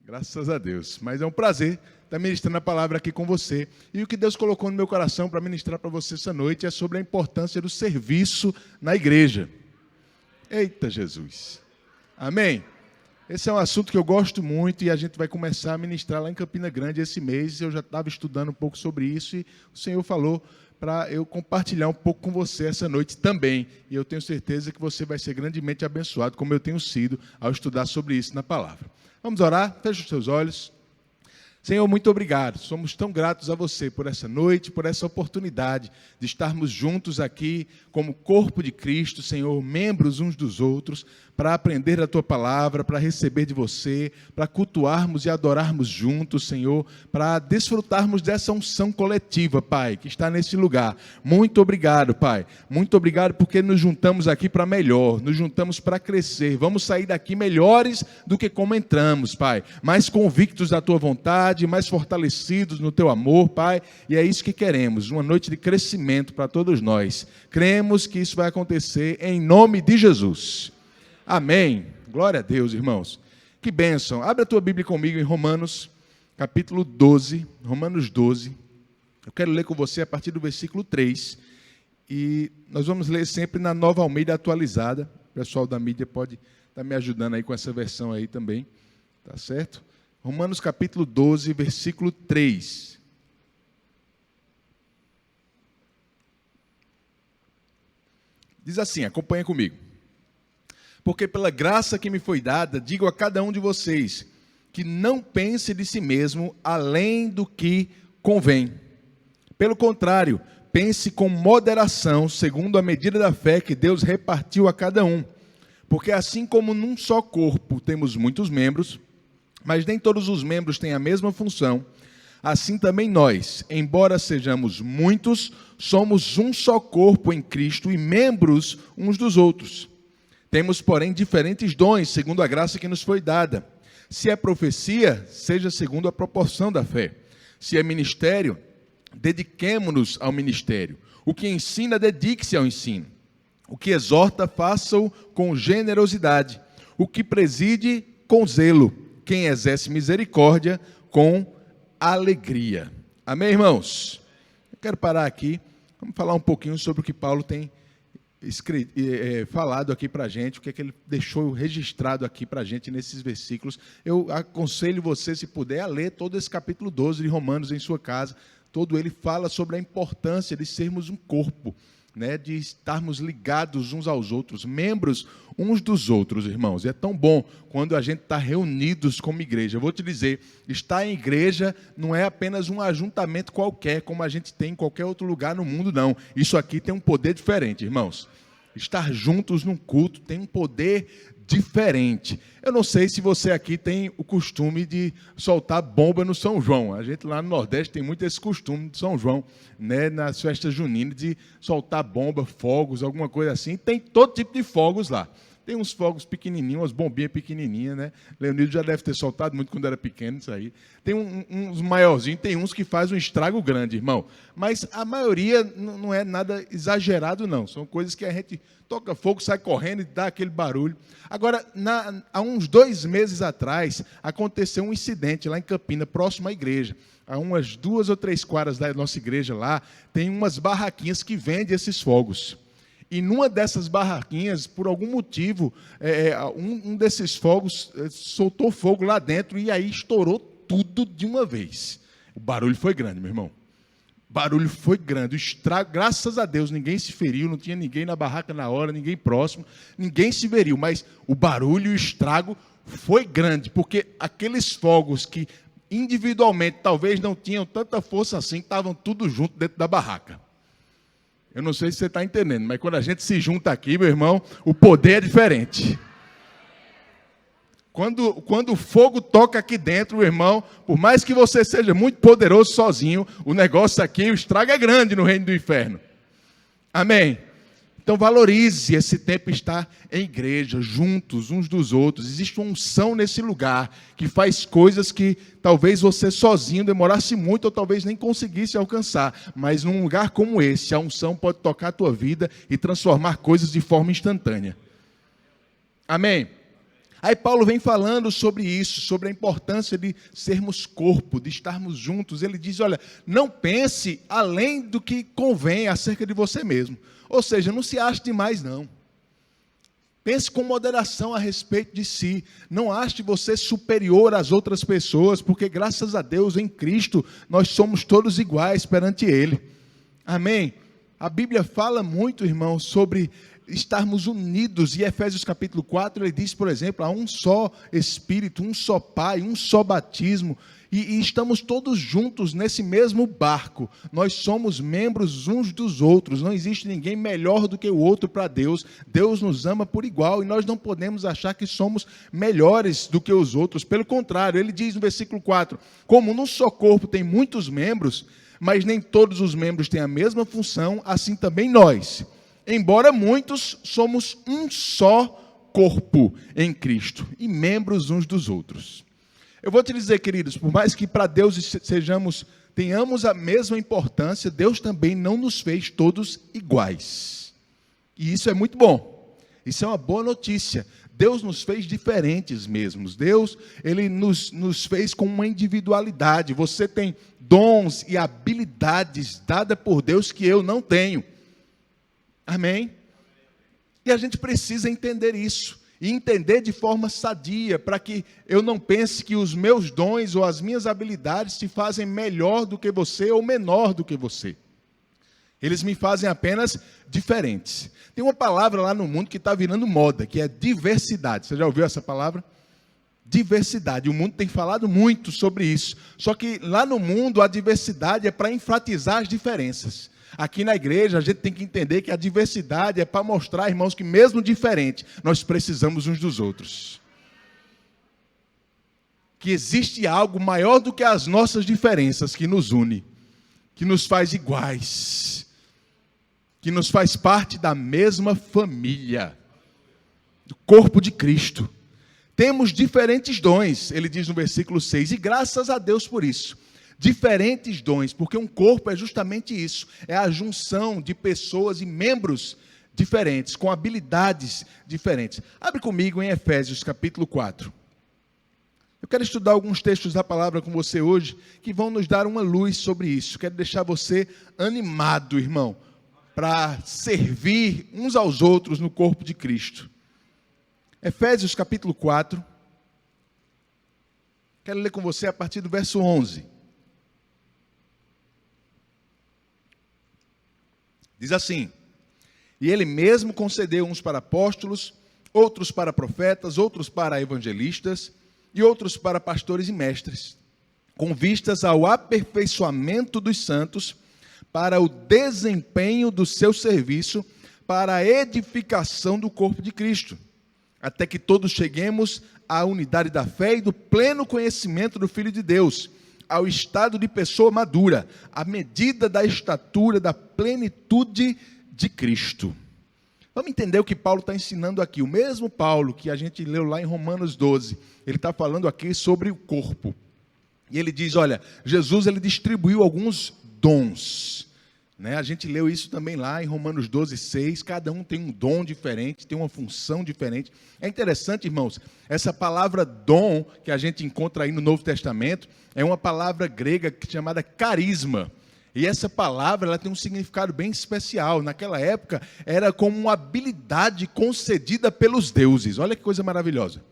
Graças a Deus. Mas é um prazer estar ministrando a palavra aqui com você. E o que Deus colocou no meu coração para ministrar para você essa noite é sobre a importância do serviço na igreja. Eita Jesus. Amém? Esse é um assunto que eu gosto muito e a gente vai começar a ministrar lá em Campina Grande esse mês. Eu já estava estudando um pouco sobre isso e o Senhor falou para eu compartilhar um pouco com você essa noite também. E eu tenho certeza que você vai ser grandemente abençoado, como eu tenho sido ao estudar sobre isso na palavra. Vamos orar? Feche os seus olhos. Senhor, muito obrigado. Somos tão gratos a você por essa noite, por essa oportunidade de estarmos juntos aqui como corpo de Cristo, Senhor, membros uns dos outros, para aprender a Tua palavra, para receber de você, para cultuarmos e adorarmos juntos, Senhor, para desfrutarmos dessa unção coletiva, Pai, que está nesse lugar. Muito obrigado, Pai. Muito obrigado porque nos juntamos aqui para melhor, nos juntamos para crescer. Vamos sair daqui melhores do que como entramos, Pai. Mais convictos da Tua vontade, mais fortalecidos no Teu amor, Pai. E é isso que queremos, uma noite de crescimento para todos nós. Cremos que isso vai acontecer em nome de Jesus. Amém. Glória a Deus, irmãos. Que bênção. Abre a tua Bíblia comigo em Romanos, capítulo 12. Romanos 12. Eu quero ler com você a partir do versículo 3. E nós vamos ler sempre na Nova Almeida atualizada. O pessoal da mídia pode estar me ajudando aí com essa versão aí também. Tá certo? Romanos capítulo 12, versículo 3. Diz assim, acompanha comigo. Porque pela graça que me foi dada, digo a cada um de vocês, que não pense de si mesmo além do que convém. Pelo contrário, pense com moderação, segundo a medida da fé que Deus repartiu a cada um. Porque assim como num só corpo temos muitos membros, mas nem todos os membros têm a mesma função, assim também nós, embora sejamos muitos, somos um só corpo em Cristo e membros uns dos outros. Temos, porém, diferentes dons, segundo a graça que nos foi dada. Se é profecia, seja segundo a proporção da fé. Se é ministério, dediquemo-nos ao ministério. O que ensina, dedique-se ao ensino. O que exorta, faça-o com generosidade. O que preside, com zelo. Quem exerce misericórdia, com alegria. Amém, irmãos? Eu quero parar aqui. Vamos falar um pouquinho sobre o que Paulo tem falado aqui para a gente, o que é que ele deixou registrado aqui para a gente nesses versículos. Eu aconselho você, se puder, a ler todo esse capítulo 12 de Romanos em sua casa. Todo ele fala sobre a importância de sermos um corpo, né, de estarmos ligados uns aos outros, membros uns dos outros, irmãos. E é tão bom quando a gente está reunidos como igreja. Eu vou te dizer, estar em igreja não é apenas um ajuntamento qualquer, como a gente tem em qualquer outro lugar no mundo, não. Isso aqui tem um poder diferente, irmãos. Estar juntos num culto tem um poder diferente. Eu não sei se você aqui tem o costume de soltar bomba no São João. A gente lá no Nordeste tem muito esse costume de São João, né, nas festas juninas, de soltar bomba, fogos, alguma coisa assim. Tem todo tipo de fogos lá. Tem uns fogos pequenininhos, umas bombinhas pequenininhas, né? Leonildo já deve ter soltado muito quando era pequeno isso aí. Tem uns maiorzinhos, tem uns que fazem um estrago grande, irmão. Mas a maioria não é nada exagerado, não. São coisas que a gente toca fogo, sai correndo e dá aquele barulho. Agora, há uns 2 meses atrás, aconteceu um incidente lá em Campina, próximo à igreja. Há umas 2 ou 3 quadras da nossa igreja lá, tem umas barraquinhas que vendem esses fogos. E numa dessas barraquinhas, por algum motivo, um desses fogos soltou fogo lá dentro e aí estourou tudo de uma vez. O barulho foi grande, meu irmão. O barulho foi grande. O estrago, graças a Deus, ninguém se feriu, não tinha ninguém na barraca na hora, ninguém próximo, ninguém se feriu. Mas o barulho e o estrago foi grande, porque aqueles fogos que individualmente talvez não tinham tanta força assim, estavam tudo junto dentro da barraca. Eu não sei se você está entendendo, mas quando a gente se junta aqui, meu irmão, o poder é diferente. Quando o fogo toca aqui dentro, meu irmão, por mais que você seja muito poderoso sozinho, o negócio aqui, o estrago é grande no reino do inferno. Amém? Então valorize esse tempo estar em igreja, juntos, uns dos outros. Existe uma unção nesse lugar que faz coisas que talvez você sozinho demorasse muito ou talvez nem conseguisse alcançar. Mas num lugar como esse, a unção pode tocar a tua vida e transformar coisas de forma instantânea. Amém? Aí Paulo vem falando sobre isso, sobre a importância de sermos corpo, de estarmos juntos. Ele diz, olha, não pense além do que convém acerca de você mesmo. Ou seja, não se ache demais, não. Pense com moderação a respeito de si. Não ache você superior às outras pessoas, porque graças a Deus, em Cristo, nós somos todos iguais perante Ele. Amém? A Bíblia fala muito, irmãos, sobre estarmos unidos. E Efésios capítulo 4, ele diz, por exemplo, há um só Espírito, um só Pai, um só batismo. E estamos todos juntos nesse mesmo barco. Nós somos membros uns dos outros. Não existe ninguém melhor do que o outro para Deus. Deus nos ama por igual e nós não podemos achar que somos melhores do que os outros. Pelo contrário, ele diz no versículo 4, como num só corpo tem muitos membros, mas nem todos os membros têm a mesma função, assim também nós. Embora muitos, somos um só corpo em Cristo e membros uns dos outros. Eu vou te dizer, queridos, por mais que para Deus tenhamos a mesma importância, Deus também não nos fez todos iguais. E isso é muito bom. Isso é uma boa notícia. Deus nos fez diferentes mesmos. Deus, Ele nos fez com uma individualidade. Você tem dons e habilidades dadas por Deus que eu não tenho. Amém? E a gente precisa entender isso. E entender de forma sadia, para que eu não pense que os meus dons ou as minhas habilidades te fazem melhor do que você ou menor do que você. Eles me fazem apenas diferentes. Tem uma palavra lá no mundo que está virando moda, que é diversidade. Você já ouviu essa palavra? Diversidade. O mundo tem falado muito sobre isso. Só que lá no mundo a diversidade é para enfatizar as diferenças. Aqui na igreja, a gente tem que entender que a diversidade é para mostrar, irmãos, que mesmo diferente, nós precisamos uns dos outros. Que existe algo maior do que as nossas diferenças que nos une, que nos faz iguais, que nos faz parte da mesma família, do corpo de Cristo. Temos diferentes dons, ele diz no versículo 6, e graças a Deus por isso. Diferentes dons, porque um corpo é justamente isso, é a junção de pessoas e membros diferentes, com habilidades diferentes. Abre comigo em Efésios capítulo 4. Eu quero estudar alguns textos da palavra com você hoje, que vão nos dar uma luz sobre isso. Quero deixar você animado, irmão, para servir uns aos outros no corpo de Cristo. Efésios capítulo 4. Quero ler com você a partir do verso 11. Diz assim, e ele mesmo concedeu uns para apóstolos, outros para profetas, outros para evangelistas e outros para pastores e mestres, com vistas ao aperfeiçoamento dos santos, para o desempenho do seu serviço, para a edificação do corpo de Cristo, até que todos cheguemos à unidade da fé e do pleno conhecimento do Filho de Deus, ao estado de pessoa madura, à medida da estatura da plenitude de Cristo. Vamos entender o que Paulo está ensinando aqui. O mesmo Paulo que a gente leu lá em Romanos 12, ele está falando aqui sobre o corpo. E ele diz, olha, Jesus ele distribuiu alguns dons. A gente leu isso também lá em Romanos 12, 6. Cada um tem um dom diferente, tem uma função diferente. É interessante, irmãos, essa palavra dom que a gente encontra aí no Novo Testamento é uma palavra grega chamada carisma. E essa palavra ela tem um significado bem especial. Naquela época era como uma habilidade concedida pelos deuses. Olha que coisa maravilhosa.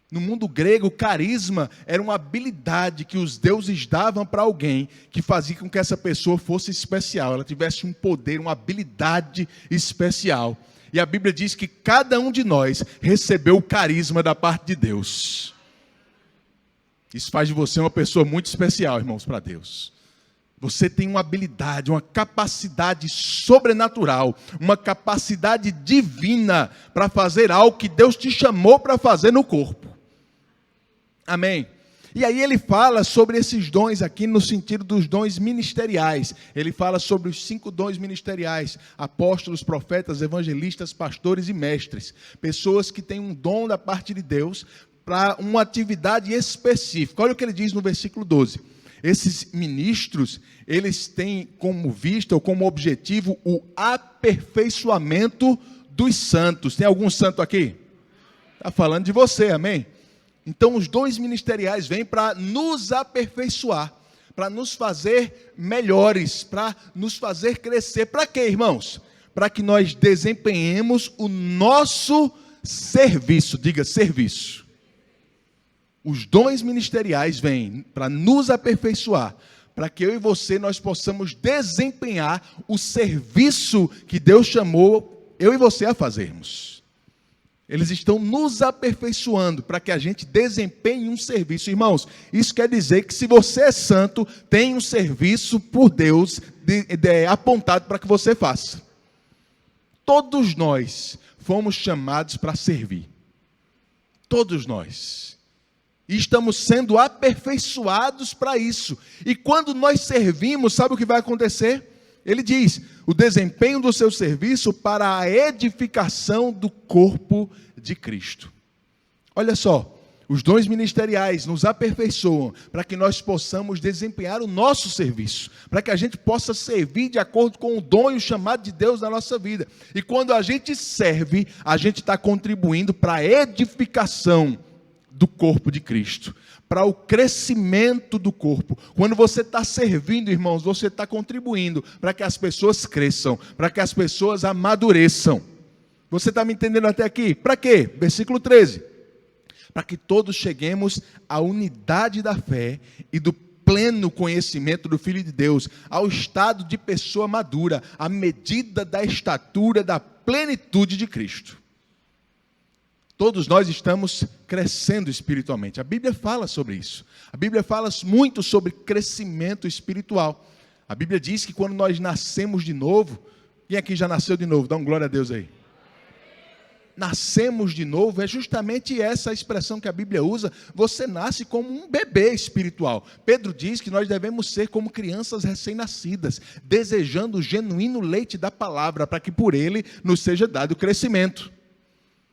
No mundo grego, carisma era uma habilidade que os deuses davam para alguém que fazia com que essa pessoa fosse especial. Ela tivesse um poder, uma habilidade especial. E a Bíblia diz que cada um de nós recebeu o carisma da parte de Deus. Isso faz de você uma pessoa muito especial, irmãos, para Deus. Você tem uma habilidade, uma capacidade sobrenatural, uma capacidade divina para fazer algo que Deus te chamou para fazer no corpo. Amém? E aí ele fala sobre esses dons aqui no sentido dos dons ministeriais. Ele fala sobre os 5 dons ministeriais: apóstolos, profetas, evangelistas, pastores e mestres. Pessoas que têm um dom da parte de Deus para uma atividade específica. Olha o que ele diz no versículo 12. Esses ministros, eles têm como vista ou como objetivo o aperfeiçoamento dos santos. Tem algum santo aqui? Está falando de você, amém? Então os dons ministeriais vêm para nos aperfeiçoar, para nos fazer melhores, para nos fazer crescer. Para quê, irmãos? Para que nós desempenhemos o nosso serviço. Diga, serviço. Os dons ministeriais vêm para nos aperfeiçoar, para que eu e você nós possamos desempenhar o serviço que Deus chamou eu e você a fazermos. Eles estão nos aperfeiçoando para que a gente desempenhe um serviço. Irmãos, isso quer dizer que se você é santo, tem um serviço por Deus apontado para que você faça. Todos nós fomos chamados para servir. Todos nós. E estamos sendo aperfeiçoados para isso. E quando nós servimos, sabe o que vai acontecer? Ele diz, o desempenho do seu serviço para a edificação do corpo de Cristo. Olha só, os dons ministeriais nos aperfeiçoam para que nós possamos desempenhar o nosso serviço, para que a gente possa servir de acordo com o dom e o chamado de Deus na nossa vida. E quando a gente serve, a gente está contribuindo para a edificação do corpo de Cristo, para o crescimento do corpo. Quando você está servindo, irmãos, você está contribuindo para que as pessoas cresçam, para que as pessoas amadureçam. Você está me entendendo até aqui? Para quê? Versículo 13. Para que todos cheguemos à unidade da fé e do pleno conhecimento do Filho de Deus, ao estado de pessoa madura, à medida da estatura da plenitude de Cristo. Todos nós estamos crescendo espiritualmente. A Bíblia fala sobre isso. A Bíblia fala muito sobre crescimento espiritual. A Bíblia diz que quando nós nascemos de novo, quem aqui já nasceu de novo? Dá um glória a Deus aí. Nascemos de novo, é justamente essa a expressão que a Bíblia usa. Você nasce como um bebê espiritual. Pedro diz que nós devemos ser como crianças recém-nascidas, desejando o genuíno leite da palavra, para que por ele nos seja dado o crescimento.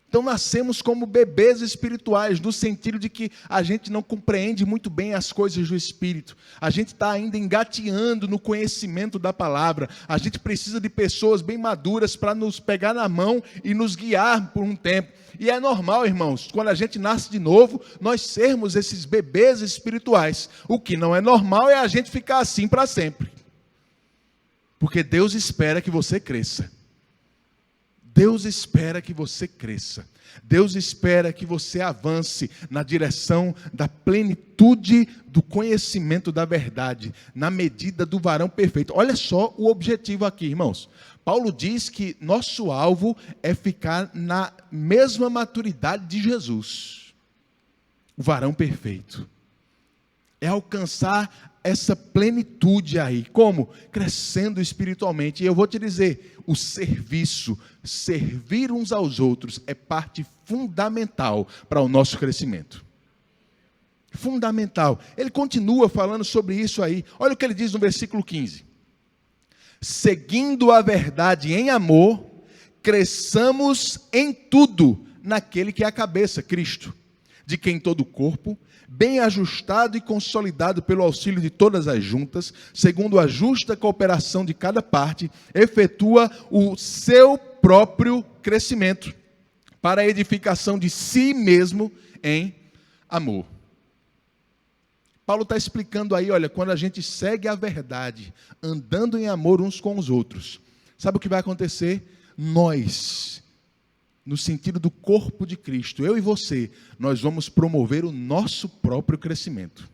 Então nascemos como bebês espirituais, no sentido de que a gente não compreende muito bem as coisas do Espírito. A gente está ainda engateando no conhecimento da palavra. A gente precisa de pessoas bem maduras para nos pegar na mão e nos guiar por um tempo. E é normal, irmãos, quando a gente nasce de novo, nós sermos esses bebês espirituais. O que não é normal é a gente ficar assim para sempre. Porque Deus espera que você cresça. Deus espera que você cresça. Deus espera que você avance na direção da plenitude do conhecimento da verdade, na medida do varão perfeito. Olha só o objetivo aqui, irmãos. Paulo diz que nosso alvo é ficar na mesma maturidade de Jesus. O varão perfeito. É alcançar essa plenitude aí. Como? Crescendo espiritualmente. E eu vou te dizer, o serviço, servir uns aos outros, é parte fundamental para o nosso crescimento. Fundamental. Ele continua falando sobre isso aí. Olha o que ele diz no versículo 15. Seguindo a verdade em amor, cresçamos em tudo naquele que é a cabeça, Cristo, de quem todo o corpo, bem ajustado e consolidado pelo auxílio de todas as juntas, segundo a justa cooperação de cada parte, efetua o seu próprio crescimento, para a edificação de si mesmo em amor. Paulo está explicando aí, olha, quando a gente segue a verdade, andando em amor uns com os outros, sabe o que vai acontecer? Nós, no sentido do corpo de Cristo, eu e você, nós vamos promover o nosso próprio crescimento.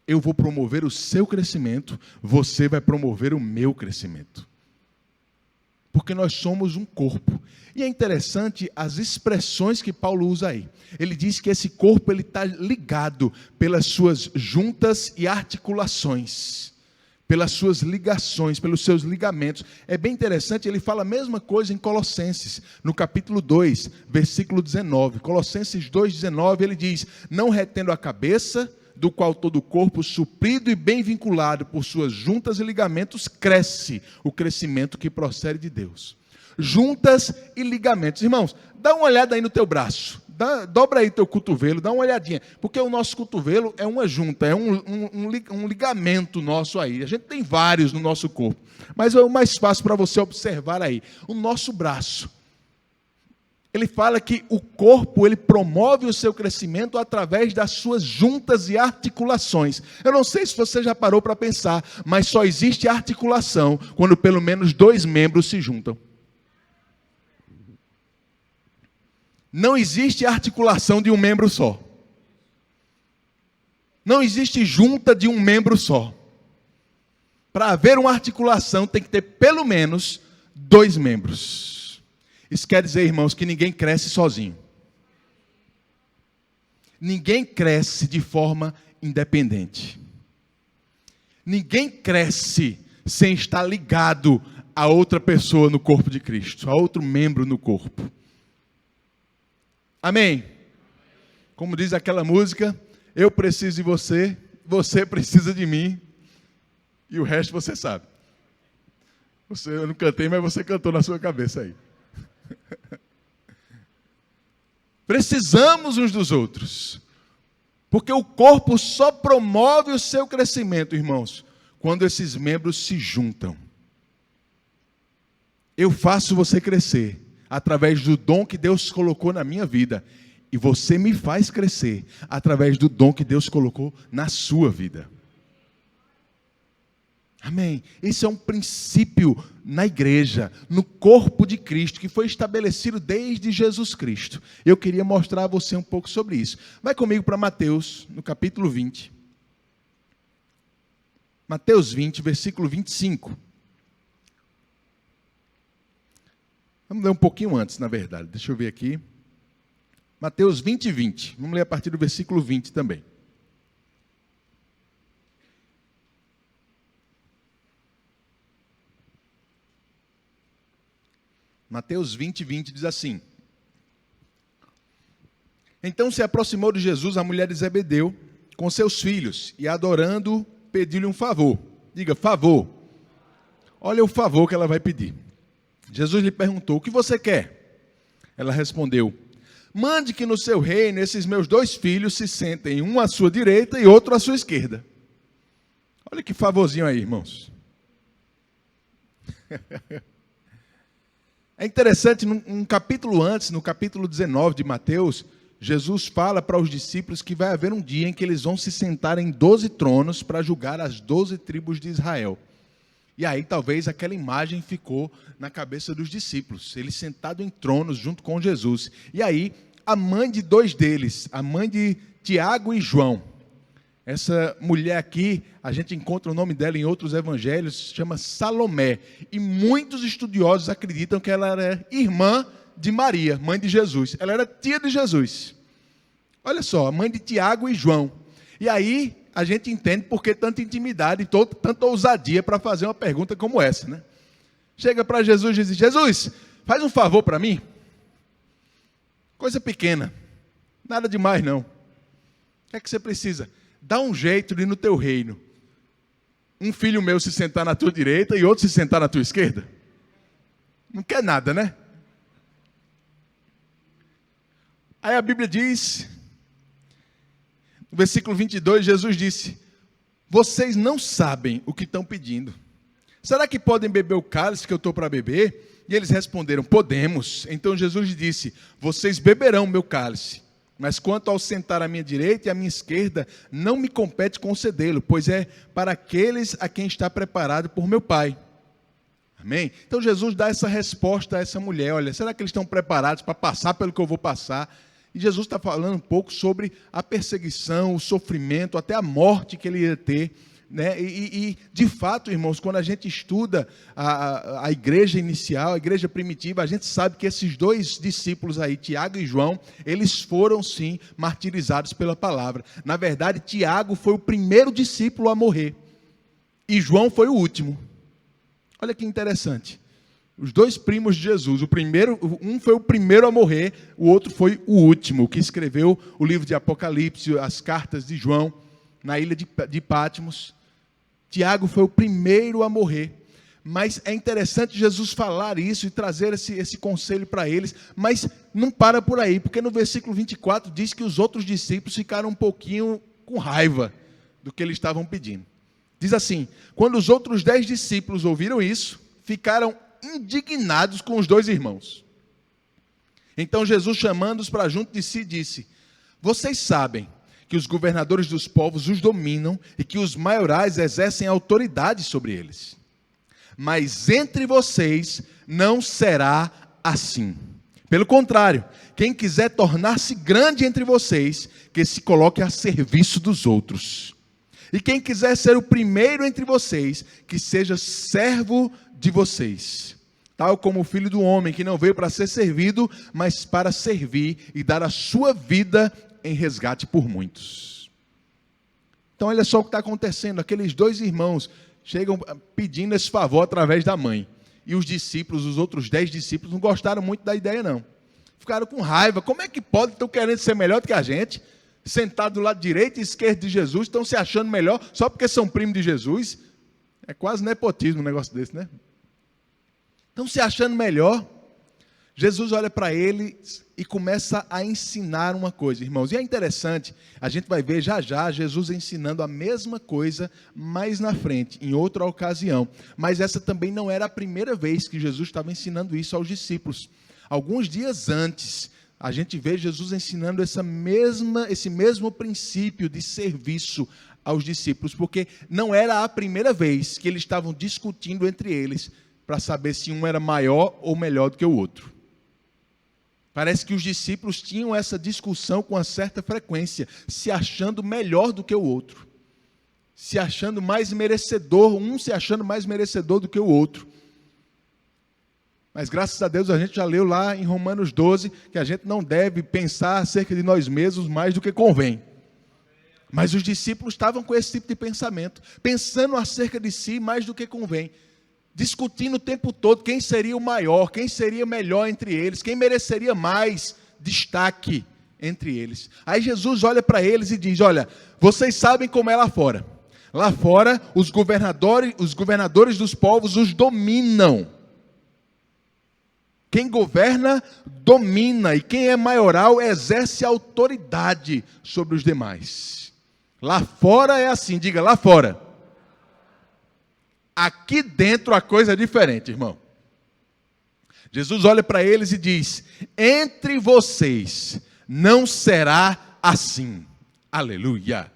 Eu vou promover o seu crescimento, você vai promover o meu crescimento. Porque nós somos um corpo. E é interessante as expressões que Paulo usa aí. Ele diz que esse corpo está ligado pelas suas juntas e articulações, pelas suas ligações, pelos seus ligamentos. É bem interessante, ele fala a mesma coisa em Colossenses, no capítulo 2, versículo 19. Colossenses 2,19, ele diz, não retendo a cabeça, do qual todo o corpo, suprido e bem vinculado por suas juntas e ligamentos, cresce o crescimento que procede de Deus. Juntas e ligamentos. Irmãos, dá uma olhada aí no teu braço. Dobra aí teu cotovelo, dá uma olhadinha. Porque o nosso cotovelo é uma junta, é um ligamento nosso aí. A gente tem vários no nosso corpo. Mas é o mais fácil para você observar aí. O nosso braço. Ele fala que o corpo, ele promove o seu crescimento através das suas juntas e articulações. Eu não sei se você já parou para pensar, mas só existe articulação quando pelo menos 2 membros se juntam. Não existe articulação de um membro só. Não existe junta de um membro só. Para haver uma articulação, tem que ter pelo menos 2 membros. Isso quer dizer, irmãos, que ninguém cresce sozinho. Ninguém cresce de forma independente. Ninguém cresce sem estar ligado a outra pessoa no corpo de Cristo, a outro membro no corpo. Amém? Como diz aquela música, eu preciso de você, você precisa de mim, e o resto você sabe. Eu não cantei, mas você cantou na sua cabeça aí. Precisamos uns dos outros, porque o corpo só promove o seu crescimento, irmãos, quando esses membros se juntam. Eu faço você crescer através do dom que Deus colocou na minha vida, e você me faz crescer através do dom que Deus colocou na sua vida. Amém? Esse é um princípio na igreja, no corpo de Cristo, que foi estabelecido desde Jesus Cristo. Eu queria mostrar a você um pouco sobre isso. Vai comigo para Mateus, no capítulo 20. Mateus 20, versículo 25. Vamos ler um pouquinho antes, na verdade. Deixa eu ver aqui. Mateus 20, 20. Vamos ler a partir do versículo 20 também. Mateus 20, 20 diz assim: Então se aproximou de Jesus a mulher de Zebedeu com seus filhos, e adorando, pediu-lhe um favor. Diga, favor. Olha o favor que ela vai pedir. Jesus lhe perguntou, o que você quer? Ela respondeu, mande que no seu reino esses meus 2 filhos se sentem, um à sua direita e outro à sua esquerda. Olha que favorzinho aí, irmãos. É interessante, um capítulo antes, no capítulo 19 de Mateus, Jesus fala para os discípulos que vai haver um dia em que eles vão se sentar em 12 tronos para julgar as 12 tribos de Israel. E aí talvez aquela imagem ficou na cabeça dos discípulos, eles sentados em tronos junto com Jesus. E aí a mãe de 2 deles, a mãe de Tiago e João, essa mulher aqui, a gente encontra o nome dela em outros evangelhos, se chama Salomé. E muitos estudiosos acreditam que ela era irmã de Maria, mãe de Jesus. Ela era tia de Jesus. Olha só, a mãe de Tiago e João. E aí a gente entende por que tanta intimidade e tanta ousadia para fazer uma pergunta como essa, né? Chega para Jesus e diz, Jesus, faz um favor para mim. Coisa pequena, nada demais não. O que é que você precisa? Dá um jeito de ir no teu reino, um filho meu se sentar na tua direita e outro se sentar na tua esquerda. Não quer nada, né? Aí a Bíblia diz, no versículo 22, Jesus disse, vocês não sabem o que estão pedindo. Será que podem beber o cálice que eu estou para beber? E eles responderam, podemos. Então Jesus disse, vocês beberão meu cálice. Mas quanto ao sentar à minha direita e à minha esquerda, não me compete concedê-lo, pois é para aqueles a quem está preparado por meu Pai. Amém? Então Jesus dá essa resposta a essa mulher, olha, será que eles estão preparados para passar pelo que eu vou passar? E Jesus está falando um pouco sobre a perseguição, o sofrimento, até a morte que ele ia ter, né? E de fato, irmãos, quando a gente estuda a igreja inicial, a igreja primitiva, a gente sabe que esses 2 discípulos aí, Tiago e João, eles foram sim martirizados pela palavra. Na verdade, Tiago foi o primeiro discípulo a morrer e João foi o último. Olha que interessante. Os 2 primos de Jesus, um foi o primeiro a morrer, o outro foi o último, que escreveu o livro de Apocalipse, as cartas de João, na ilha de Patmos. Tiago foi o primeiro a morrer. Mas é interessante Jesus falar isso e trazer esse conselho para eles, mas não para por aí, porque no versículo 24 diz que os outros discípulos ficaram um pouquinho com raiva do que eles estavam pedindo. Diz assim, quando os outros 10 discípulos ouviram isso, ficaram indignados com os 2 irmãos. Então Jesus, chamando-os para junto de si, disse: vocês sabem que os governadores dos povos os dominam e que os maiorais exercem autoridade sobre eles. Mas entre vocês não será assim. Pelo contrário, quem quiser tornar-se grande entre vocês, que se coloque a serviço dos outros. E quem quiser ser o primeiro entre vocês, que seja servo de vocês. Tal como o Filho do Homem, que não veio para ser servido, mas para servir e dar a sua vida em resgate por muitos. Então olha só o que está acontecendo. Aqueles dois irmãos chegam pedindo esse favor através da mãe. E os discípulos, os outros 10 discípulos, não gostaram muito da ideia não. Ficaram com raiva. Como é que pode? Estão querendo ser melhor do que a gente? Sentado do lado direito e esquerdo de Jesus, estão se achando melhor só porque são primos de Jesus? É quase nepotismo um negócio desse, né? Estão se achando melhor. Jesus olha para eles e começa a ensinar uma coisa, irmãos. E é interessante, a gente vai ver já já Jesus ensinando a mesma coisa mais na frente, em outra ocasião. Mas essa também não era a primeira vez que Jesus estava ensinando isso aos discípulos. Alguns dias antes, a gente vê Jesus ensinando esse mesmo princípio de serviço aos discípulos, porque não era a primeira vez que eles estavam discutindo entre eles para saber se um era maior ou melhor do que o outro. Parece que os discípulos tinham essa discussão com uma certa frequência, se achando melhor do que o outro, se achando mais merecedor, um se achando mais merecedor do que o outro. Mas graças a Deus a gente já leu lá em Romanos 12, que a gente não deve pensar acerca de nós mesmos mais do que convém. Mas os discípulos estavam com esse tipo de pensamento, pensando acerca de si mais do que convém. Discutindo o tempo todo quem seria o maior, quem seria melhor entre eles, quem mereceria mais destaque entre eles. Aí Jesus olha para eles e diz: olha, vocês sabem como é lá fora. Lá fora, os governadores dos povos os dominam. Quem governa, domina, e quem é maioral exerce autoridade sobre os demais. Lá fora é assim, diga lá fora. Aqui dentro a coisa é diferente, irmão. Jesus olha para eles e diz: entre vocês não será assim. Aleluia.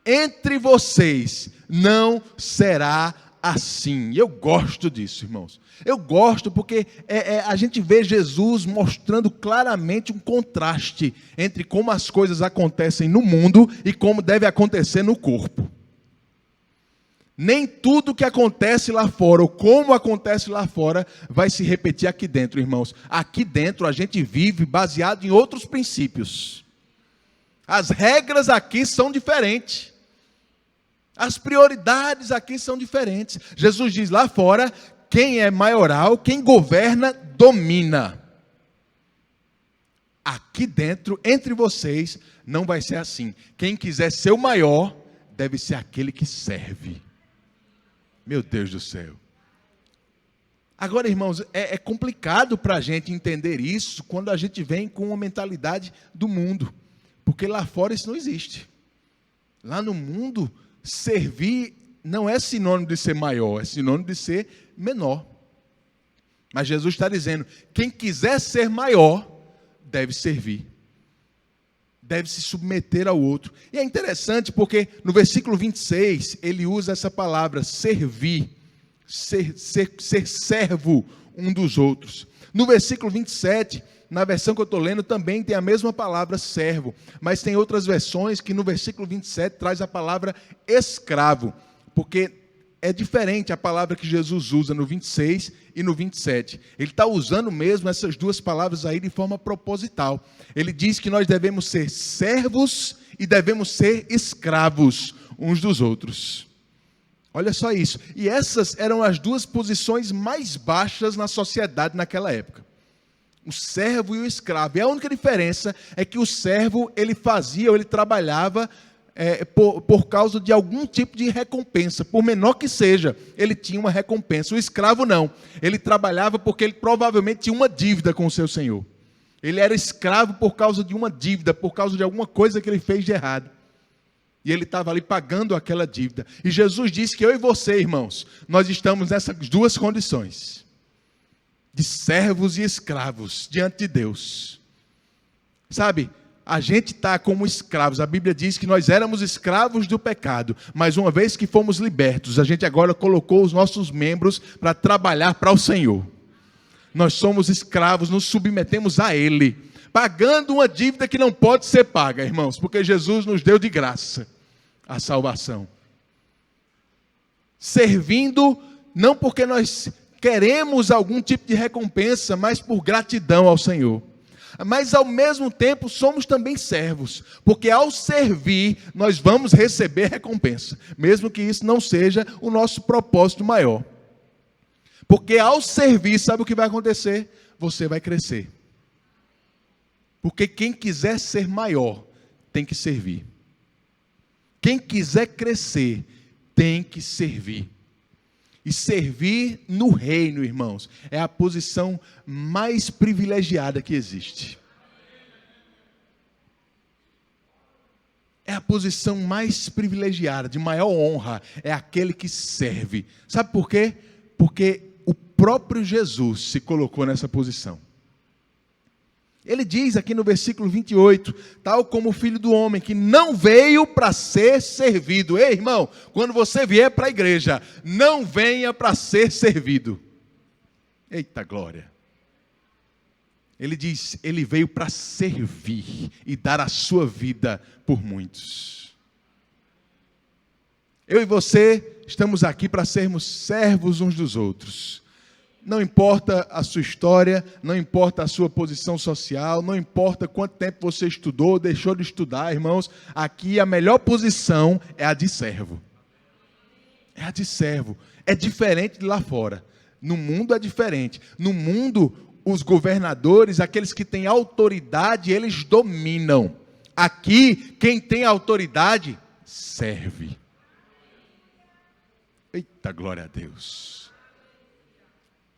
Entre vocês não será assim. Eu gosto disso, irmãos. Eu gosto porque a gente vê Jesus mostrando claramente um contraste entre como as coisas acontecem no mundo e como deve acontecer no corpo. Nem tudo que acontece lá fora, ou como acontece lá fora, vai se repetir aqui dentro, irmãos. Aqui dentro a gente vive baseado em outros princípios. As regras aqui são diferentes. As prioridades aqui são diferentes. Jesus diz lá fora, quem é maioral, quem governa, domina. Aqui dentro, entre vocês, não vai ser assim. Quem quiser ser o maior, deve ser aquele que serve. Meu Deus do céu. Agora, irmãos, é complicado para a gente entender isso quando a gente vem com uma mentalidade do mundo. Porque lá fora isso não existe. Lá no mundo, servir não é sinônimo de ser maior, é sinônimo de ser menor. Mas Jesus está dizendo, quem quiser ser maior, deve servir. Deve se submeter ao outro. E é interessante porque no versículo 26, ele usa essa palavra, servir, ser servo um dos outros. No versículo 27, na versão que eu estou lendo, também tem a mesma palavra servo, mas tem outras versões que no versículo 27 traz a palavra escravo, porque é diferente a palavra que Jesus usa no 26 e no 27. Ele está usando mesmo essas duas palavras aí de forma proposital. Ele diz que nós devemos ser servos e devemos ser escravos uns dos outros. Olha só isso. E essas eram as duas posições mais baixas na sociedade naquela época. O servo e o escravo. E a única diferença é que o servo, ele fazia, ou ele trabalhava por causa de algum tipo de recompensa, por menor que seja, ele tinha uma recompensa. O escravo não, ele trabalhava porque ele provavelmente tinha uma dívida com o seu senhor. Ele era escravo por causa de uma dívida, por causa de alguma coisa que ele fez de errado. E ele estava ali pagando aquela dívida. E Jesus disse que eu e você, irmãos, nós estamos nessas duas condições. de servos e escravos diante de Deus. Sabe, a gente está como escravos. A Bíblia diz que nós éramos escravos do pecado, mas uma vez que fomos libertos, a gente agora colocou os nossos membros para trabalhar para o Senhor. Nós somos escravos, nos submetemos a Ele, pagando uma dívida que não pode ser paga, irmãos, porque Jesus nos deu de graça a salvação. Servindo, não porque nós queremos algum tipo de recompensa, mas por gratidão ao Senhor. Mas ao mesmo tempo somos também servos, porque ao servir nós vamos receber recompensa, mesmo que isso não seja o nosso propósito maior. Porque ao servir, sabe o que vai acontecer? Você vai crescer. Porque quem quiser ser maior, tem que servir. Quem quiser crescer, tem que servir. E servir no reino, irmãos, é a posição mais privilegiada que existe. É a posição mais privilegiada, de maior honra, é aquele que serve. Sabe por quê? Porque o próprio Jesus se colocou nessa posição. Ele diz aqui no versículo 28, tal como o Filho do Homem, que não veio para ser servido. Ei, irmão, quando você vier para a igreja, não venha para ser servido. Eita glória. Ele diz, ele veio para servir e dar a sua vida por muitos. Eu e você estamos aqui para sermos servos uns dos outros. Não importa a sua história, não importa a sua posição social, não importa quanto tempo você estudou, deixou de estudar, irmãos, aqui a melhor posição é a de servo. É a de servo. É diferente de lá fora. No mundo é diferente. No mundo, os governadores, aqueles que têm autoridade, eles dominam. Aqui, quem tem autoridade, serve. Eita, glória a Deus.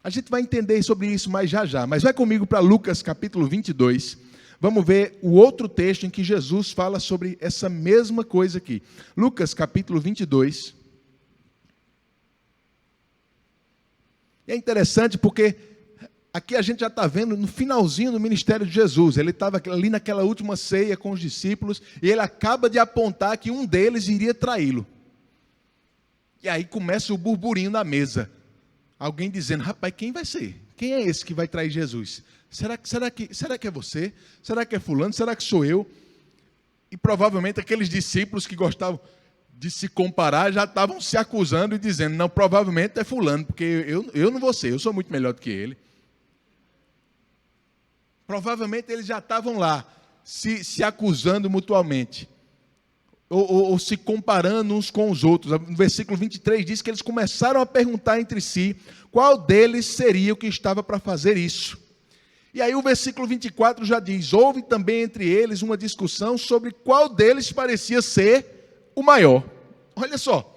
A gente vai entender sobre isso mais já. Mas vai comigo para Lucas capítulo 22. Vamos ver o outro texto em que Jesus fala sobre essa mesma coisa aqui. Lucas capítulo 22. E é interessante porque aqui a gente já está vendo no finalzinho do ministério de Jesus. Ele estava ali naquela última ceia com os discípulos e ele acaba de apontar que um deles iria traí-lo. E aí começa o burburinho na mesa. Alguém dizendo, rapaz, quem vai ser? Quem é esse que vai trair Jesus? Será que é você? Será que é fulano? Será que sou eu? E provavelmente aqueles discípulos que gostavam de se comparar já estavam se acusando e dizendo, não, provavelmente é fulano, porque eu não vou ser, eu sou muito melhor do que ele. Provavelmente eles já estavam lá, se acusando mutuamente. Ou se comparando uns com os outros. No versículo 23 diz que eles começaram a perguntar entre si qual deles seria o que estava para fazer isso. E aí o versículo 24 já diz, houve também entre eles uma discussão sobre qual deles parecia ser o maior. Olha só,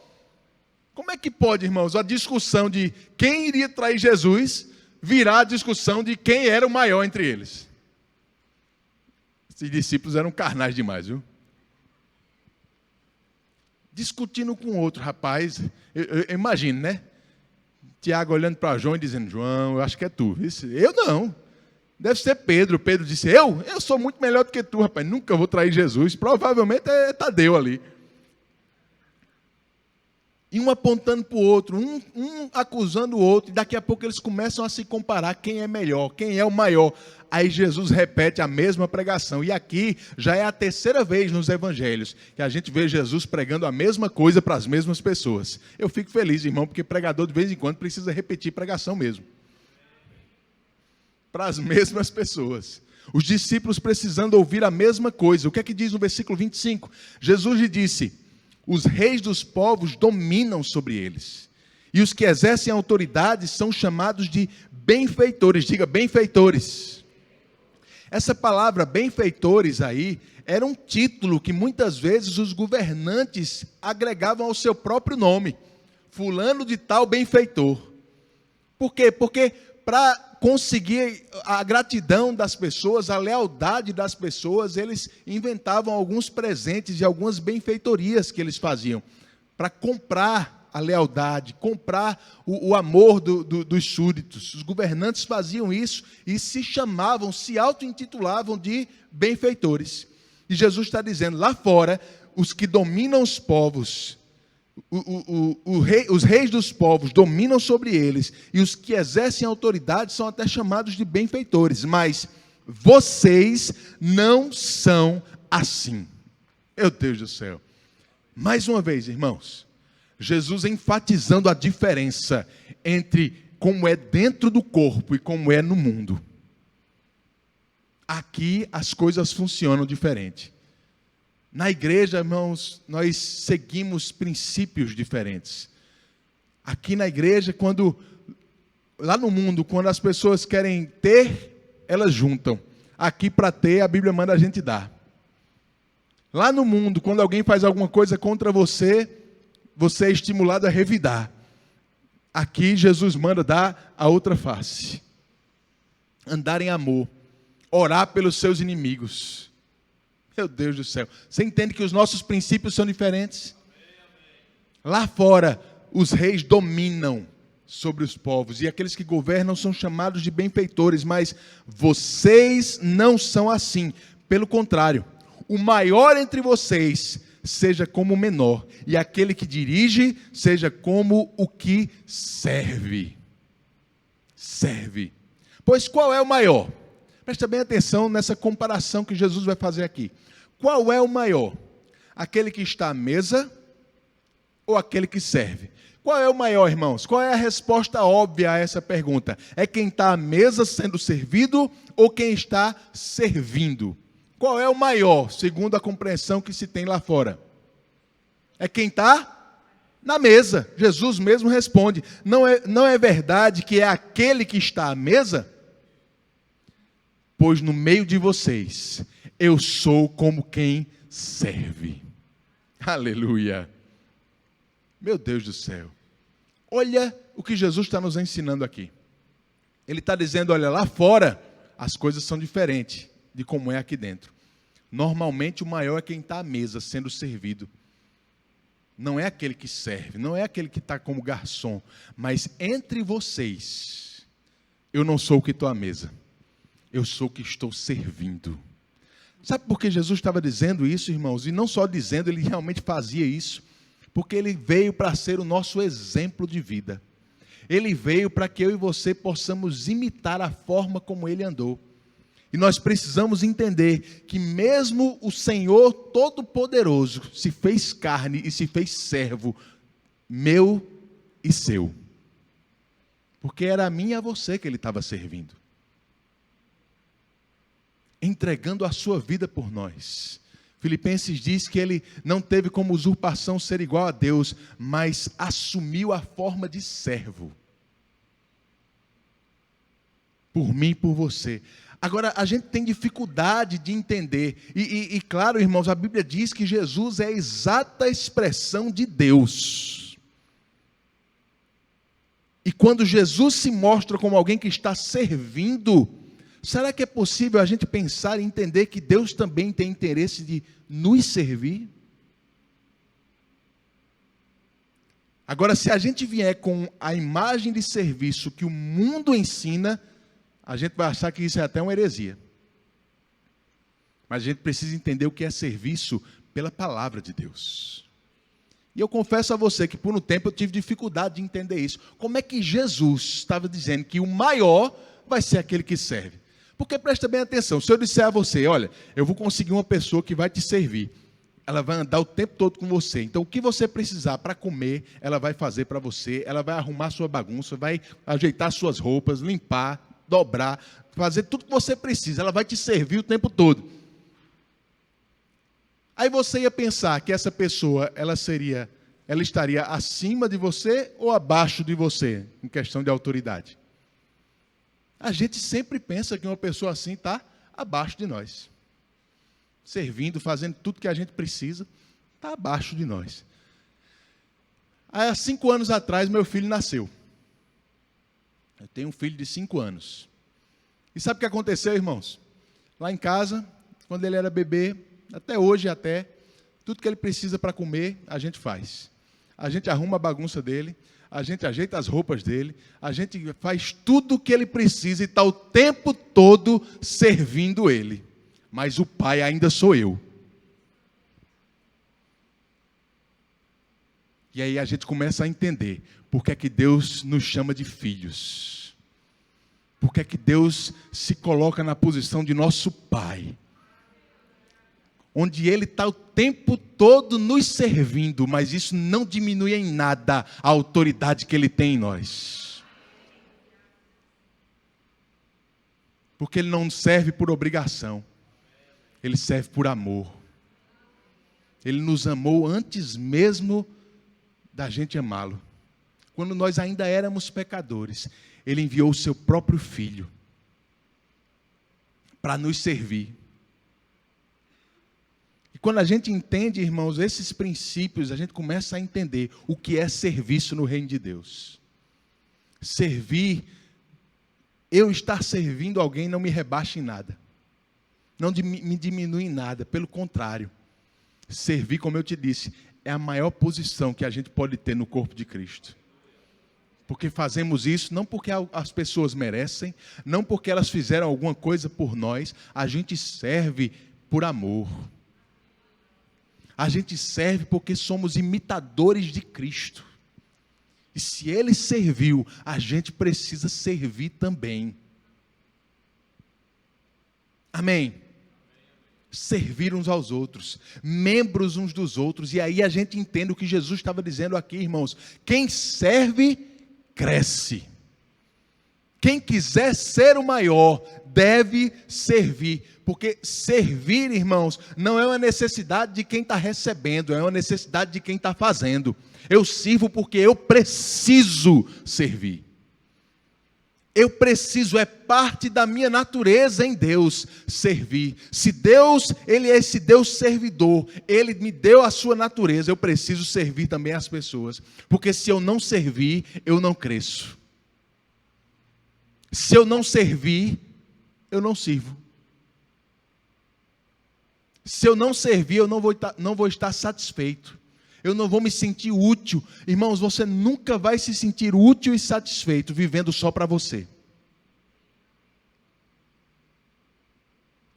como é que pode, irmãos, a discussão de quem iria trair Jesus virar a discussão de quem era o maior entre eles? Esses discípulos eram carnais demais, viu? Discutindo com outro rapaz, eu imagino, né? Tiago olhando para João e dizendo, João, eu acho que é tu. Eu não. Deve ser Pedro. Pedro disse, eu sou muito melhor do que tu, rapaz. Nunca vou trair Jesus. Provavelmente é Tadeu ali. E um apontando para o outro, um acusando o outro. E daqui a pouco eles começam a se comparar quem é melhor, quem é o maior. Aí Jesus repete a mesma pregação. E aqui já é a terceira vez nos evangelhos que a gente vê Jesus pregando a mesma coisa para as mesmas pessoas. Eu fico feliz, irmão, porque pregador de vez em quando precisa repetir pregação mesmo. Para as mesmas pessoas. Os discípulos precisando ouvir a mesma coisa. O que é que diz no versículo 25? Jesus lhe disse, os reis dos povos dominam sobre eles. E os que exercem autoridade são chamados de benfeitores. Diga, benfeitores. Essa palavra benfeitores aí era um título que muitas vezes os governantes agregavam ao seu próprio nome. Fulano de tal benfeitor. Por quê? Porque para conseguir a gratidão das pessoas, a lealdade das pessoas, eles inventavam alguns presentes e algumas benfeitorias que eles faziam para comprar a lealdade, comprar o amor dos súditos. Os governantes faziam isso e se chamavam, se auto-intitulavam de benfeitores. E Jesus está dizendo, lá fora, os que dominam os povos, os reis dos povos dominam sobre eles, e os que exercem autoridade são até chamados de benfeitores, mas vocês não são assim. Meu Deus do céu. Mais uma vez, irmãos, Jesus enfatizando a diferença entre como é dentro do corpo e como é no mundo. Aqui as coisas funcionam diferente. Na igreja, irmãos, nós seguimos princípios diferentes. Aqui na igreja, lá no mundo, quando as pessoas querem ter, elas juntam. Aqui, para ter, a Bíblia manda a gente dar. Lá no mundo, quando alguém faz alguma coisa contra você, você é estimulado a revidar. Aqui, Jesus manda dar a outra face. Andar em amor. Orar pelos seus inimigos. Meu Deus do céu. Você entende que os nossos princípios são diferentes? Lá fora, os reis dominam sobre os povos, e aqueles que governam são chamados de benfeitores, mas vocês não são assim. Pelo contrário, o maior entre vocês seja como o menor, e aquele que dirige seja como o que serve. Serve. Pois qual é o maior? Presta bem atenção nessa comparação que Jesus vai fazer aqui. Qual é o maior? Aquele que está à mesa ou aquele que serve? Qual é o maior, irmãos? Qual é a resposta óbvia a essa pergunta? É quem está à mesa sendo servido ou quem está servindo? Qual é o maior, segundo a compreensão que se tem lá fora? É quem está na mesa. Jesus mesmo responde. Não é verdade que é aquele que está à mesa? Pois no meio de vocês, eu sou como quem serve. Aleluia. Meu Deus do céu. Olha o que Jesus está nos ensinando aqui. Ele está dizendo, olha, lá fora, as coisas são diferentes de como é aqui dentro. Normalmente o maior é quem está à mesa, sendo servido. Não é aquele que serve, não é aquele que está como garçom. Mas entre vocês, eu não sou o que estou à mesa. Eu sou o que estou servindo. Sabe por que Jesus estava dizendo isso, irmãos? E não só dizendo, ele realmente fazia isso. Porque ele veio para ser o nosso exemplo de vida. Ele veio para que eu e você possamos imitar a forma como ele andou. E nós precisamos entender que mesmo o Senhor Todo-Poderoso se fez carne e se fez servo, meu e seu. Porque era a mim e a você que ele estava servindo. Entregando a sua vida por nós. Filipenses diz que ele não teve como usurpação ser igual a Deus, mas assumiu a forma de servo. Por mim e por você. Agora, a gente tem dificuldade de entender. E claro, irmãos, a Bíblia diz que Jesus é a exata expressão de Deus. E quando Jesus se mostra como alguém que está servindo, será que é possível a gente pensar e entender que Deus também tem interesse de nos servir? Agora, se a gente vier com a imagem de serviço que o mundo ensina, a gente vai achar que isso é até uma heresia. Mas a gente precisa entender o que é serviço pela palavra de Deus. E eu confesso a você que por um tempo eu tive dificuldade de entender isso. Como é que Jesus estava dizendo que o maior vai ser aquele que serve? Porque presta bem atenção, se eu disser a você, olha, eu vou conseguir uma pessoa que vai te servir, ela vai andar o tempo todo com você, então o que você precisar para comer, ela vai fazer para você, ela vai arrumar sua bagunça, vai ajeitar suas roupas, limpar, dobrar, fazer tudo que você precisa, ela vai te servir o tempo todo. Aí você ia pensar que essa pessoa, ela estaria acima de você ou abaixo de você, em questão de autoridade? A gente sempre pensa que uma pessoa assim está abaixo de nós. Servindo, fazendo tudo que a gente precisa, está abaixo de nós. Aí, há 5 anos atrás, meu filho nasceu. Eu tenho um filho de 5 anos. E sabe o que aconteceu, irmãos? Lá em casa, quando ele era bebê, até hoje tudo que ele precisa para comer, a gente faz. a gente arruma a bagunça dele, a gente ajeita as roupas dele, a gente faz tudo o que ele precisa e está o tempo todo servindo ele. Mas o pai ainda sou eu. E aí a gente começa a entender por que é que Deus nos chama de filhos. Por que é que Deus se coloca na posição de nosso pai. Onde Ele está o tempo todo nos servindo, mas isso não diminui em nada a autoridade que Ele tem em nós. Porque Ele não serve por obrigação, Ele serve por amor. Ele nos amou antes mesmo da gente amá-lo. Quando nós ainda éramos pecadores, Ele enviou o seu próprio Filho para nos servir. E quando a gente entende, irmãos, esses princípios, a gente começa a entender o que é serviço no reino de Deus. Servir, eu estar servindo alguém não me rebaixa em nada. Não me diminui em nada, pelo contrário. Servir, como eu te disse, é a maior posição que a gente pode ter no corpo de Cristo. Porque fazemos isso não porque as pessoas merecem, não porque elas fizeram alguma coisa por nós, a gente serve por amor. A gente serve porque somos imitadores de Cristo. E se Ele serviu, a gente precisa servir também. Amém? Servir uns aos outros, membros uns dos outros. E aí a gente entende o que Jesus estava dizendo aqui, irmãos. Quem serve, cresce. Quem quiser ser o maior, deve servir. Porque servir, irmãos, não é uma necessidade de quem está recebendo, é uma necessidade de quem está fazendo. Eu sirvo porque eu preciso servir. Eu preciso, é parte da minha natureza em Deus, servir. Se Deus, Ele é esse Deus servidor, Ele me deu a sua natureza, eu preciso servir também as pessoas. Porque se eu não servir, eu não cresço. Se eu não servir, eu não sirvo. Se eu não servir, eu não vou estar satisfeito. Eu não vou me sentir útil. Irmãos, você nunca vai se sentir útil e satisfeito vivendo só para você.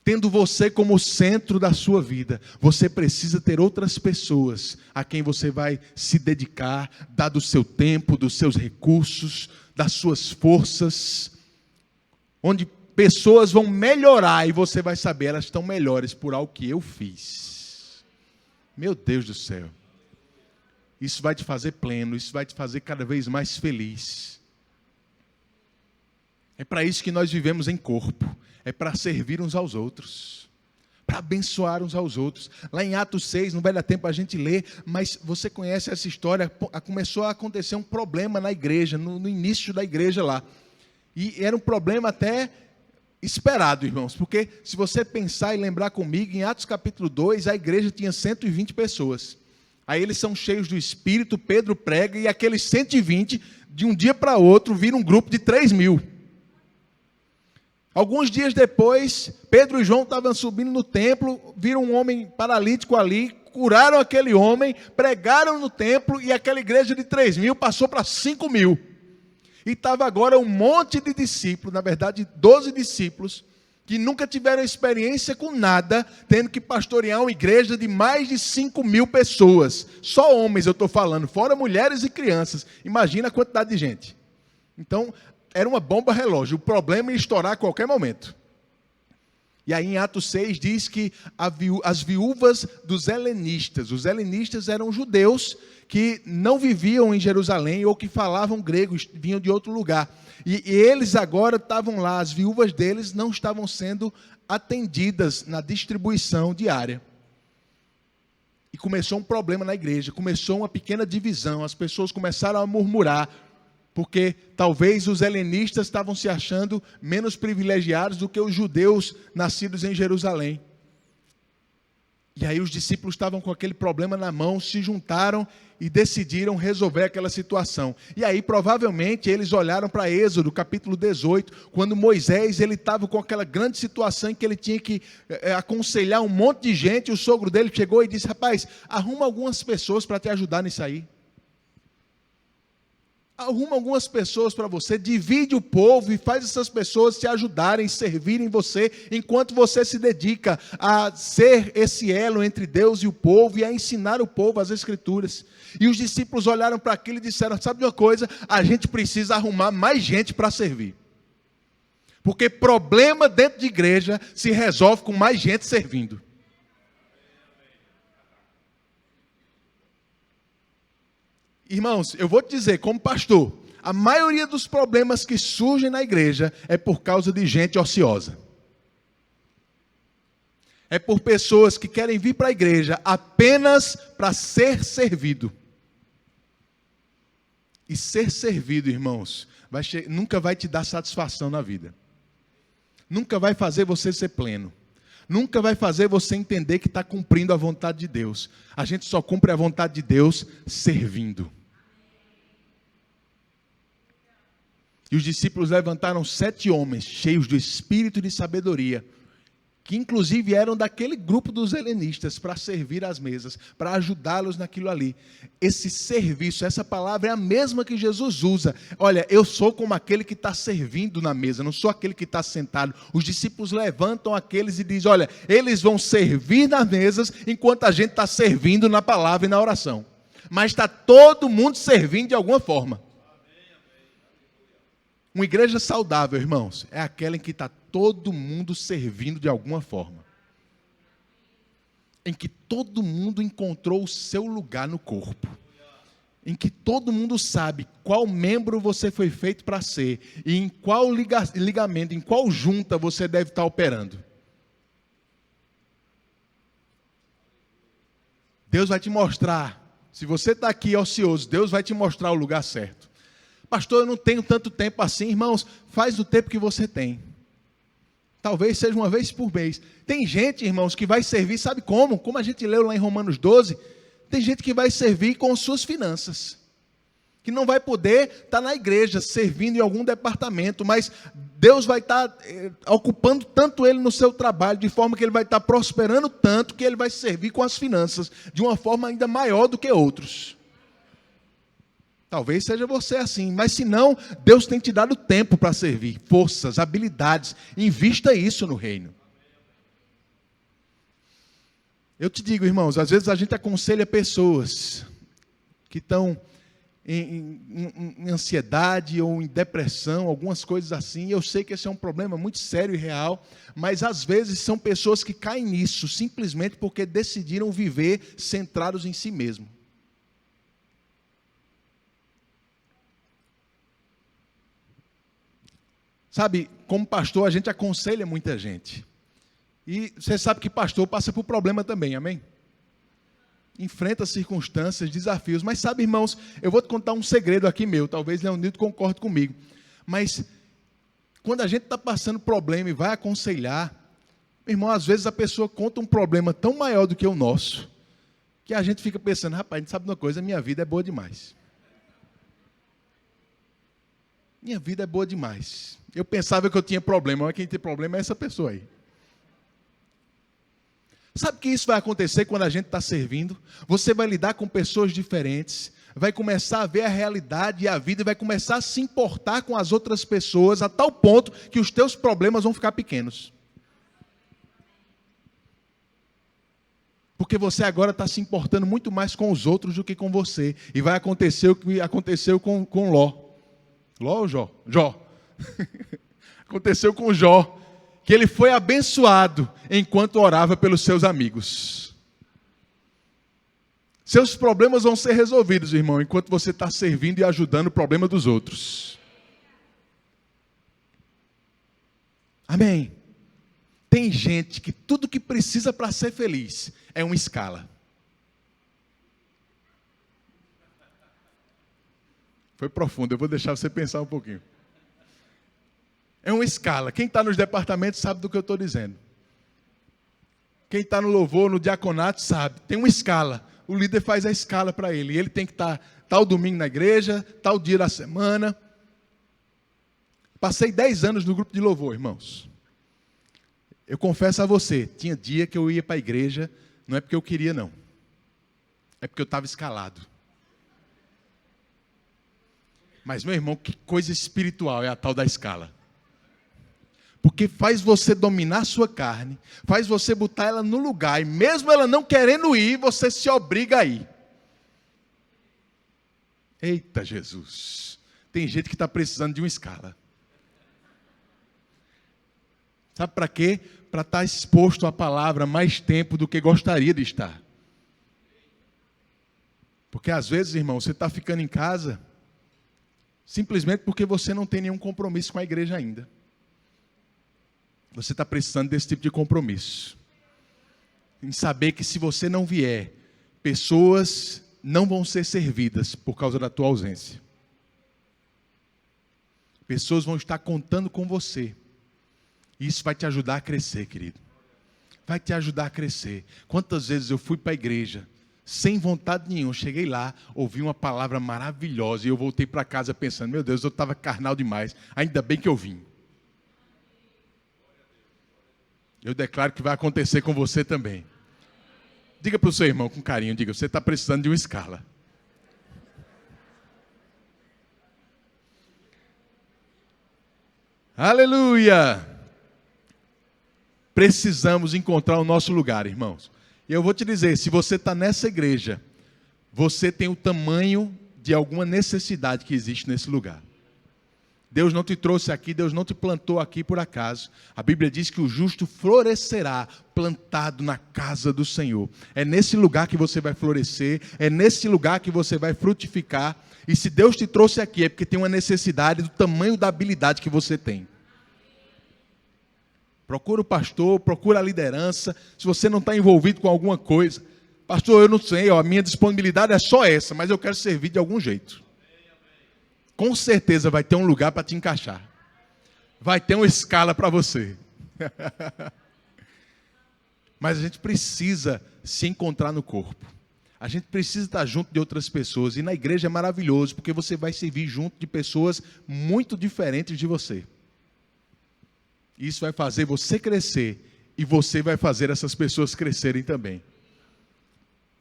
Tendo você como centro da sua vida, você precisa ter outras pessoas a quem você vai se dedicar, dar do seu tempo, dos seus recursos, das suas forças, onde pessoas vão melhorar e você vai saber, elas estão melhores por algo que eu fiz. Meu Deus do céu. Isso vai te fazer pleno, isso vai te fazer cada vez mais feliz. É para isso que nós vivemos em corpo. É para servir uns aos outros. Para abençoar uns aos outros. Lá em Atos 6, não vai dar tempo a gente ler, mas você conhece essa história. Começou a acontecer um problema na igreja, no início da igreja lá. E era um problema até esperado, irmãos. Porque se você pensar e lembrar comigo, em Atos capítulo 2, a igreja tinha 120 pessoas. Aí eles são cheios do Espírito, Pedro prega, e aqueles 120, de um dia para outro, viram um grupo de 3.000. Alguns dias depois, Pedro e João estavam subindo no templo, viram um homem paralítico ali, curaram aquele homem, pregaram no templo, e aquela igreja de 3.000 passou para 5.000. E estava agora um monte de discípulos, na verdade 12 discípulos, que nunca tiveram experiência com nada, tendo que pastorear uma igreja de mais de 5.000 pessoas. Só homens eu estou falando, fora mulheres e crianças. Imagina a quantidade de gente. Então, era uma bomba relógio. O problema ia estourar a qualquer momento. E aí em Atos 6 diz que as viúvas dos helenistas. Os helenistas eram judeus que não viviam em Jerusalém ou que falavam grego, vinham de outro lugar. E eles agora estavam lá, as viúvas deles não estavam sendo atendidas na distribuição diária. E começou um problema na igreja, começou uma pequena divisão, as pessoas começaram a murmurar, porque talvez os helenistas estavam se achando menos privilegiados do que os judeus nascidos em Jerusalém. E aí os discípulos estavam com aquele problema na mão, se juntaram e decidiram resolver aquela situação. E aí provavelmente eles olharam para Êxodo, capítulo 18, quando Moisés ele estava com aquela grande situação em que ele tinha que aconselhar um monte de gente, e o sogro dele chegou e disse: rapaz, arruma algumas pessoas para te ajudar nisso aí. Arruma algumas pessoas para você, divide o povo e faz essas pessoas te ajudarem, servirem você, enquanto você se dedica a ser esse elo entre Deus e o povo e a ensinar o povo as Escrituras. E os discípulos olharam para aquilo e disseram, sabe de uma coisa? A gente precisa arrumar mais gente para servir. Porque problema dentro de igreja se resolve com mais gente servindo. Irmãos, eu vou te dizer, como pastor, a maioria dos problemas que surgem na igreja é por causa de gente ociosa. É por pessoas que querem vir para a igreja apenas para ser servido. E ser servido, irmãos, nunca vai te dar satisfação na vida. Nunca vai fazer você ser pleno. Nunca vai fazer você entender que está cumprindo a vontade de Deus. A gente só cumpre a vontade de Deus servindo. E os discípulos levantaram 7 homens, cheios do espírito de sabedoria, que inclusive eram daquele grupo dos helenistas, para servir às mesas, para ajudá-los naquilo ali. Esse serviço, essa palavra é a mesma que Jesus usa. Olha, eu sou como aquele que está servindo na mesa, não sou aquele que está sentado. Os discípulos levantam aqueles e dizem, olha, eles vão servir nas mesas, enquanto a gente está servindo na palavra e na oração. Mas está todo mundo servindo de alguma forma. Uma igreja saudável, irmãos, é aquela em que está todo mundo servindo de alguma forma. Em que todo mundo encontrou o seu lugar no corpo. Em que todo mundo sabe qual membro você foi feito para ser. E em qual ligamento, em qual junta você deve estar operando. Deus vai te mostrar. Se você está aqui ocioso, Deus vai te mostrar o lugar certo. Pastor, eu não tenho tanto tempo assim. Irmãos, faz o tempo que você tem. Talvez seja uma vez por mês. Tem gente, irmãos, que vai servir, sabe como? Como a gente leu lá em Romanos 12, tem gente que vai servir com suas finanças. Que não vai poder estar na igreja, servindo em algum departamento, mas Deus vai estar ocupando tanto ele no seu trabalho, de forma que ele vai estar prosperando tanto, que ele vai servir com as finanças, de uma forma ainda maior do que outros. Talvez seja você assim, mas se não, Deus tem te dado tempo para servir, forças, habilidades, invista isso no reino. Eu te digo, irmãos, às vezes a gente aconselha pessoas que estão em ansiedade ou em depressão, algumas coisas assim, eu sei que esse é um problema muito sério e real, mas às vezes são pessoas que caem nisso, simplesmente porque decidiram viver centrados em si mesmo. Sabe, como pastor, a gente aconselha muita gente. E você sabe que pastor passa por problema também, amém? Enfrenta circunstâncias, desafios. Mas sabe, irmãos, eu vou te contar um segredo aqui meu. Talvez Leonildo concorde comigo. Mas, quando a gente está passando problema e vai aconselhar, irmão, às vezes a pessoa conta um problema tão maior do que o nosso, que a gente fica pensando, rapaz, a gente sabe de uma coisa, minha vida é boa demais. Minha vida é boa demais. Eu pensava que eu tinha problema, mas quem tem problema é essa pessoa aí. Sabe que isso vai acontecer quando a gente está servindo? Você vai lidar com pessoas diferentes, vai começar a ver a realidade e a vida, e vai começar a se importar com as outras pessoas, a tal ponto que os teus problemas vão ficar pequenos. Porque você agora está se importando muito mais com os outros do que com você. E vai acontecer o que aconteceu com Ló. Ló ou Jó? Jó. Aconteceu com Jó, que ele foi abençoado enquanto orava pelos seus amigos. Seus problemas vão ser resolvidos, irmão, enquanto você está servindo e ajudando o problema dos outros. Amém. Tem gente que tudo que precisa para ser feliz é uma escala. Foi profundo, eu vou deixar você pensar um pouquinho. É uma escala. Quem está nos departamentos sabe do que eu estou dizendo. Quem está no louvor, no diaconato, sabe. Tem uma escala. O líder faz a escala para ele. E ele tem que estar tal domingo na igreja, tal dia da semana. Passei 10 anos no grupo de louvor, irmãos. Eu confesso a você, tinha dia que eu ia para a igreja, não é porque eu queria, não. É porque eu estava escalado. Mas, meu irmão, que coisa espiritual é a tal da escala. Porque faz você dominar a sua carne, faz você botar ela no lugar, e mesmo ela não querendo ir, você se obriga a ir. Eita Jesus, tem gente que está precisando de uma escala. Sabe para quê? Para estar exposto à palavra mais tempo do que gostaria de estar. Porque às vezes, irmão, você está ficando em casa, simplesmente porque você não tem nenhum compromisso com a igreja ainda. Você está precisando desse tipo de compromisso. Em saber que se você não vier, pessoas não vão ser servidas por causa da tua ausência. Pessoas vão estar contando com você. Isso vai te ajudar a crescer, querido. Vai te ajudar a crescer. Quantas vezes eu fui para a igreja, sem vontade nenhuma, cheguei lá, ouvi uma palavra maravilhosa, e eu voltei para casa pensando, meu Deus, eu estava carnal demais, ainda bem que eu vim. Eu declaro que vai acontecer com você também. Diga para o seu irmão com carinho, diga, você está precisando de uma escala. Aleluia! Precisamos encontrar o nosso lugar, irmãos. E eu vou te dizer, se você está nessa igreja, você tem o tamanho de alguma necessidade que existe nesse lugar. Deus não te trouxe aqui, Deus não te plantou aqui por acaso. A Bíblia diz que o justo florescerá plantado na casa do Senhor. É nesse lugar que você vai florescer, é nesse lugar que você vai frutificar. E se Deus te trouxe aqui, é porque tem uma necessidade do tamanho da habilidade que você tem. Procura o pastor, procura a liderança. Se você não está envolvido com alguma coisa, pastor, eu não sei, a minha disponibilidade é só essa, mas eu quero servir de algum jeito. Com certeza vai ter um lugar para te encaixar. Vai ter uma escala para você. Mas a gente precisa se encontrar no corpo. A gente precisa estar junto de outras pessoas. E na igreja é maravilhoso, porque você vai servir junto de pessoas muito diferentes de você. Isso vai fazer você crescer. E você vai fazer essas pessoas crescerem também.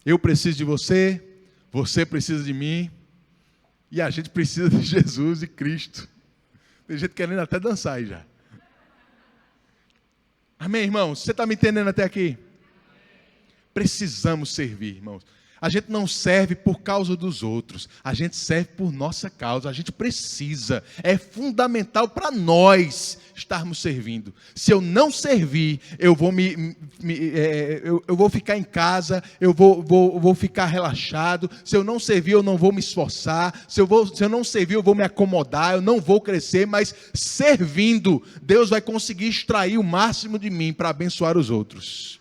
Eu preciso de você. Você precisa de mim. E a gente precisa de Jesus e Cristo. Tem gente querendo até dançar aí já. Amém, irmãos? Você está me entendendo até aqui? Precisamos servir, irmãos. A gente não serve por causa dos outros. A gente serve por nossa causa. A gente precisa. É fundamental para nós estarmos servindo. Se eu não servir, eu vou eu vou ficar em casa, eu vou ficar relaxado. Se eu não servir, eu não vou me esforçar. Se eu não servir, eu vou me acomodar, eu não vou crescer. Mas servindo, Deus vai conseguir extrair o máximo de mim para abençoar os outros.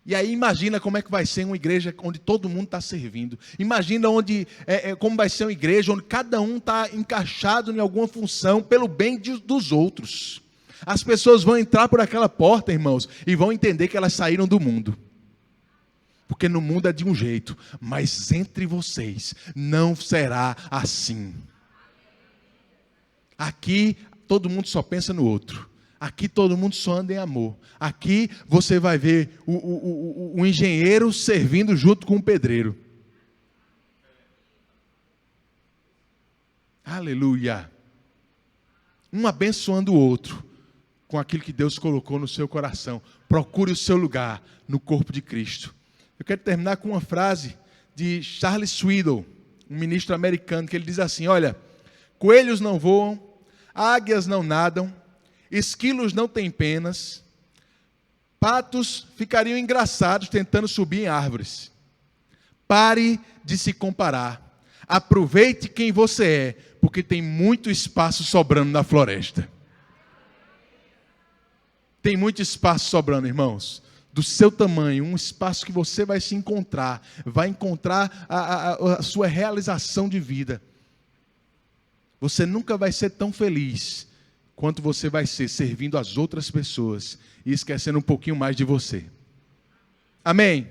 E aí imagina como é que vai ser uma igreja onde todo mundo está servindo. Imagina como vai ser uma igreja onde cada um está encaixado em alguma função pelo bem dos outros. As pessoas vão entrar por aquela porta, irmãos, e vão entender que elas saíram do mundo. Porque no mundo é de um jeito, mas entre vocês não será assim. Aqui todo mundo só pensa no outro. Aqui todo mundo só anda em amor. Aqui você vai ver o engenheiro servindo junto com o pedreiro. Aleluia. Um abençoando o outro com aquilo que Deus colocou no seu coração. Procure o seu lugar no corpo de Cristo. Eu quero terminar com uma frase de Charles Swindoll, um ministro americano, que ele diz assim, olha, coelhos não voam, águias não nadam, esquilos não têm penas, patos ficariam engraçados tentando subir em árvores. Pare de se comparar. Aproveite quem você é, porque tem muito espaço sobrando na floresta. Tem muito espaço sobrando, irmãos. Do seu tamanho, um espaço que você vai se encontrar, vai encontrar a sua realização de vida. Você nunca vai ser tão feliz quanto você vai ser servindo as outras pessoas e esquecendo um pouquinho mais de você. Amém?